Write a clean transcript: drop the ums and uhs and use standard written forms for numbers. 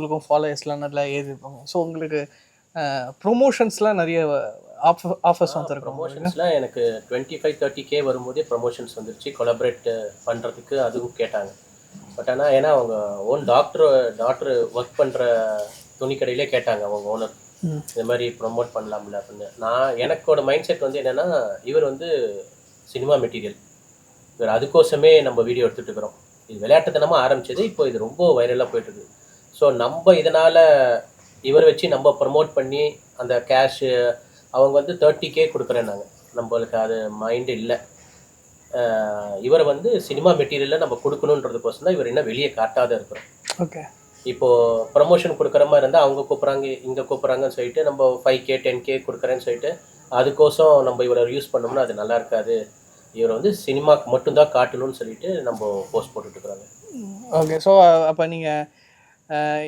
உங்களுக்கும் ஃபாலோவர்ஸ்லாம் நல்லா ஏறிருப்பாங்க. ஸோ உங்களுக்கு ப்ரொமோஷன்ஸ்லாம் நிறைய ஆஃபர்ஸ் வந்துருக்கும். ப்ரொமோஷன்ஸ்லாம் எனக்கு 25-30K வரும்போதே ப்ரொமோஷன்ஸ் வந்துருச்சு. கொலாபரேட் பண்ணுறதுக்கு அதுவும் கேட்டாங்க. பட் ஆனால் ஏன்னா அவங்க ஓன் டாக்டர் ஒர்க் பண்ணுற துணி கடையிலே கேட்டாங்க அவங்க ஓனர், இந்த மாதிரி ப்ரொமோட் பண்ணலாம்ல அப்படின்னு. எனக்கோட மைண்ட் செட் வந்து என்னென்னா, இவர் வந்து சினிமா மெட்டீரியல், இவர் அதுக்கோசமே நம்ம வீடியோ எடுத்துகிட்டு இருக்கிறோம். இது விளையாட்டுத்தனமாக ஆரம்பிச்சது, இப்போ இது ரொம்ப வைரலாக போயிட்டுருக்கு. ஸோ நம்ம இதனால் இவரை வச்சு நம்ம ப்ரமோட் பண்ணி அந்த கேஷு அவங்க வந்து 30K கொடுக்குறேன்னாங்க. நம்மளுக்கு அது மைண்டு இல்லை. இவரை வந்து சினிமா மெட்டீரியலில் நம்ம கொடுக்கணுன்றதுக்கோசம் தான் இவர் இன்னும் வெளியே காட்டாத இருக்கிறோம். ஓகே, இப்போது ப்ரமோஷன் கொடுக்குற மாதிரி இருந்தால் அவங்க கூப்பிட்றாங்க, இங்கே கூப்பிட்றாங்கன்னு சொல்லிட்டு நம்ம 5K 10K கொடுக்குறேன்னு சொல்லிட்டு அதுக்கோசம் நம்ம இவரை யூஸ் பண்ணோம்னா அது நல்லா இருக்காது. இவர் வந்து சினிமாவுக்கு மட்டும்தான் காட்டணும்னு சொல்லிட்டு நம்ம போஸ்ட் போட்டுட்ருக்குறாங்க. ஓகே. ஸோ அப்போ நீங்கள்